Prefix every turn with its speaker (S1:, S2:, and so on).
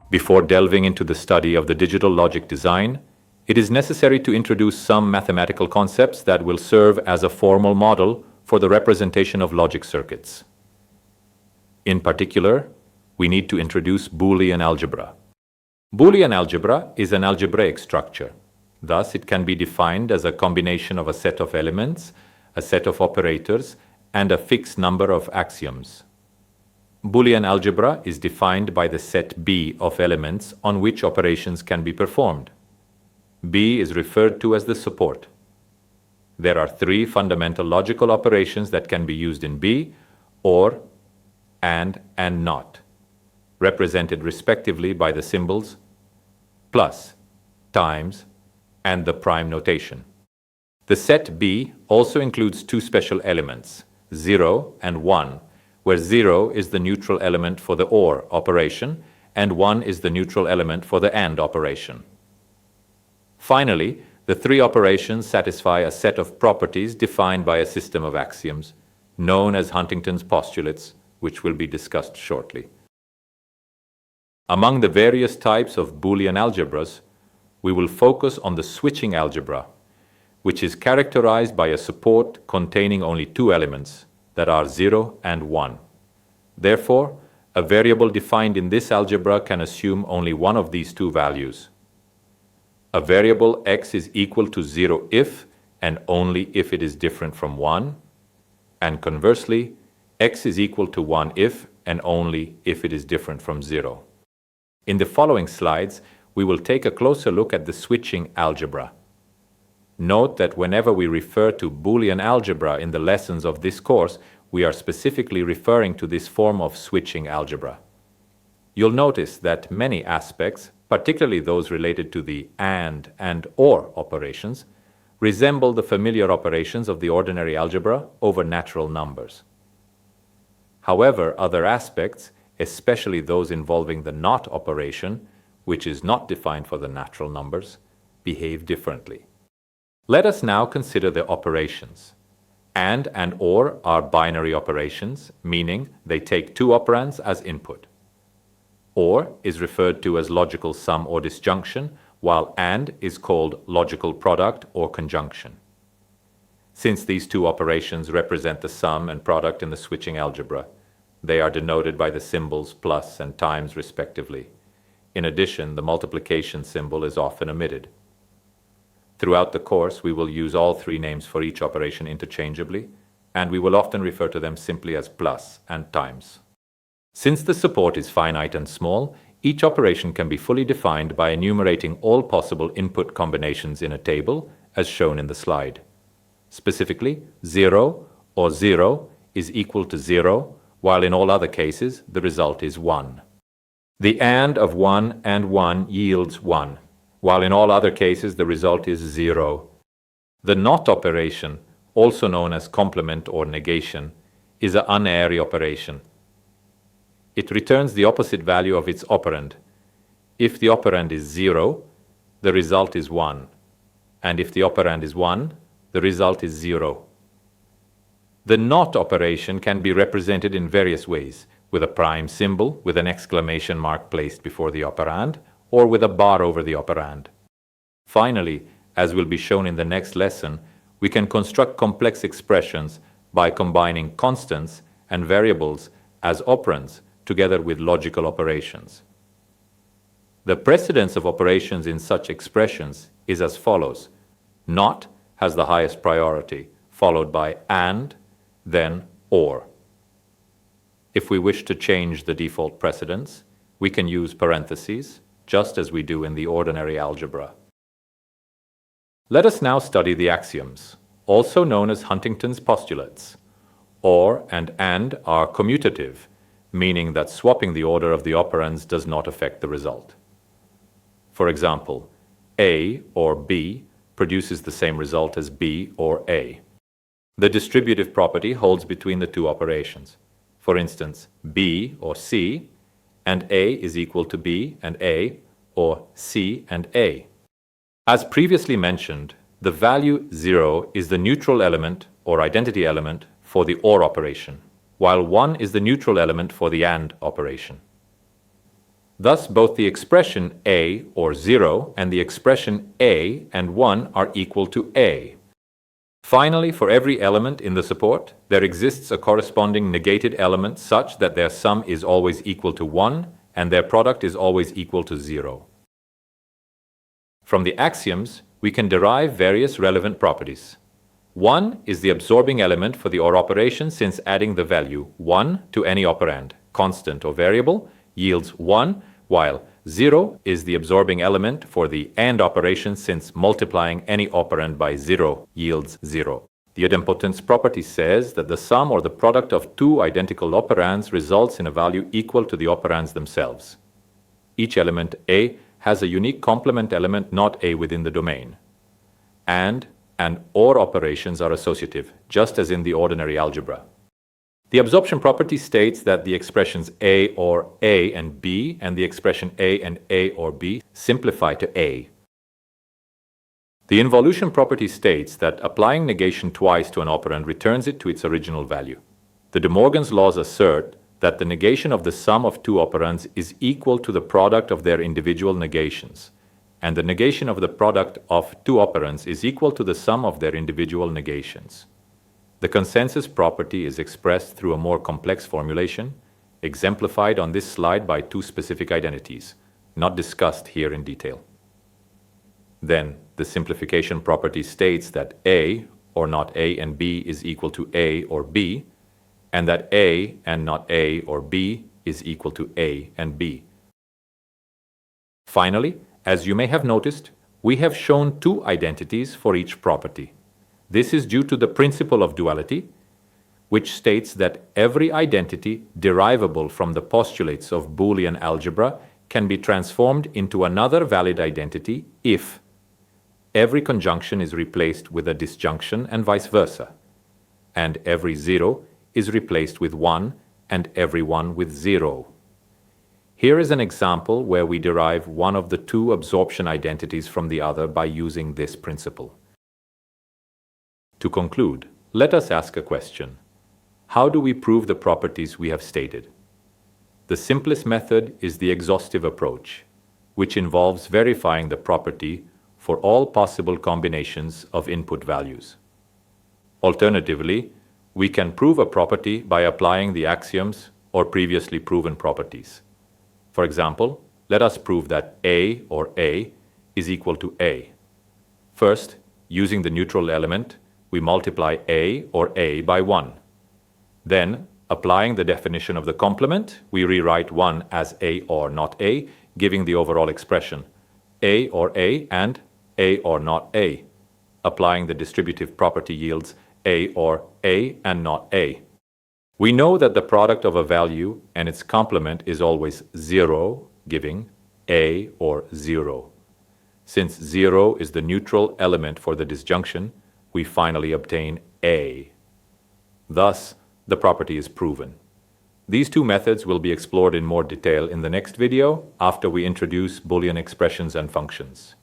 S1: Before delving into the study of the digital logic design, it is necessary to introduce some mathematical concepts that will serve as a formal model for the representation of logic circuits. In particular, we need to introduce Boolean algebra. Boolean algebra is an algebraic structure. Thus, it can be defined as a combination of a set of elements, a set of operators, and a fixed number of axioms. Boolean algebra is defined by the set B of elements on which operations can be performed. B is referred to as the support. There are three fundamental logical operations that can be used in B: or, and not, represented respectively by the symbols plus, times, and the prime notation. The set B also includes two special elements, 0 and 1, where 0 is the neutral element for the OR operation and 1 is the neutral element for the AND operation. Finally, the three operations satisfy a set of properties defined by a system of axioms, known as Huntington's postulates, which will be discussed shortly. Among the various types of Boolean algebras, we will focus on the switching algebra, which is characterized by a support containing only two elements, that are 0 and 1. Therefore, a variable defined in this algebra can assume only one of these two values. A variable x is equal to 0 if and only if it is different from 1, and conversely, x is equal to 1 if and only if it is different from 0. In the following slides, we will take a closer look at the switching algebra. Note that whenever we refer to Boolean algebra in the lessons of this course, we are specifically referring to this form of switching algebra. You'll notice that many aspects, particularly those related to the and or operations, resemble the familiar operations of the ordinary algebra over natural numbers. However, other aspects, especially those involving the not operation, which is not defined for the natural numbers, behave differently. Let us now consider the operations. And or are binary operations, meaning they take two operands as input. Or is referred to as logical sum or disjunction, while and is called logical product or conjunction. Since these two operations represent the sum and product in the switching algebra, they are denoted by the symbols plus and times respectively. In addition, the multiplication symbol is often omitted. Throughout the course, we will use all three names for each operation interchangeably, and we will often refer to them simply as plus and times. Since the support is finite and small, each operation can be fully defined by enumerating all possible input combinations in a table, as shown in the slide. Specifically, 0 or 0 is equal to 0, while in all other cases, the result is 1. The AND of 1 and 1 yields 1. While in all other cases the result is 0. The NOT operation, also known as complement or negation, is an unary operation. It returns the opposite value of its operand. If the operand is 0, the result is 1, and if the operand is 1, the result is 0. The NOT operation can be represented in various ways, with a prime symbol with an exclamation mark placed before the operand, or with a bar over the operand. Finally, as will be shown in the next lesson, we can construct complex expressions by combining constants and variables as operands together with logical operations. The precedence of operations in such expressions is as follows. NOT has the highest priority, followed by AND, then OR. If we wish to change the default precedence, we can use parentheses, just as we do in the ordinary algebra. Let us now study the axioms, also known as Huntington's postulates. OR and AND are commutative, meaning that swapping the order of the operands does not affect the result. For example, A or B produces the same result as B or A. The distributive property holds between the two operations. For instance, B or C and A is equal to B and A, or C and A. As previously mentioned, the value 0 is the neutral element or identity element for the OR operation, while 1 is the neutral element for the AND operation. Thus, both the expression a or 0 and the expression a and 1 are equal to a. Finally, for every element in the support, there exists a corresponding negated element such that their sum is always equal to 1 and their product is always equal to 0. From the axioms, we can derive various relevant properties. 1 is the absorbing element for the OR operation, since adding the value 1 to any operand, constant or variable, yields 1, while 0 is the absorbing element for the AND operation, since multiplying any operand by 0 yields 0. The idempotence property says that the sum or the product of two identical operands results in a value equal to the operands themselves. Each element A has a unique complement element not A within the domain. And OR operations are associative, just as in the ordinary algebra. The absorption property states that the expressions A or A and B and the expression A and A or B simplify to A. The involution property states that applying negation twice to an operand returns it to its original value. The De Morgan's laws assert that the negation of the sum of two operands is equal to the product of their individual negations, and the negation of the product of two operands is equal to the sum of their individual negations. The consensus property is expressed through a more complex formulation, exemplified on this slide by two specific identities, not discussed here in detail. Then, the simplification property states that A, or not A and B, is equal to A or B, and that A and not A or B is equal to A and B. Finally, as you may have noticed, we have shown two identities for each property. This is due to the principle of duality, which states that every identity derivable from the postulates of Boolean algebra can be transformed into another valid identity if every conjunction is replaced with a disjunction and vice versa, and every 0 is replaced with 1 and every 1 with 0. Here is an example where we derive one of the two absorption identities from the other by using this principle. To conclude, let us ask a question. How do we prove the properties we have stated? The simplest method is the exhaustive approach, which involves verifying the property for all possible combinations of input values. Alternatively, we can prove a property by applying the axioms or previously proven properties. For example, let us prove that A or A is equal to A. First, using the neutral element, we multiply A or A by 1. Then, applying the definition of the complement, we rewrite 1 as A or not A, giving the overall expression A or A and A or not A. Applying the distributive property yields A or A and not A. We know that the product of a value and its complement is always 0, giving A or 0. Since 0 is the neutral element for the disjunction, we finally obtain A. Thus, the property is proven. These two methods will be explored in more detail in the next video after we introduce Boolean expressions and functions.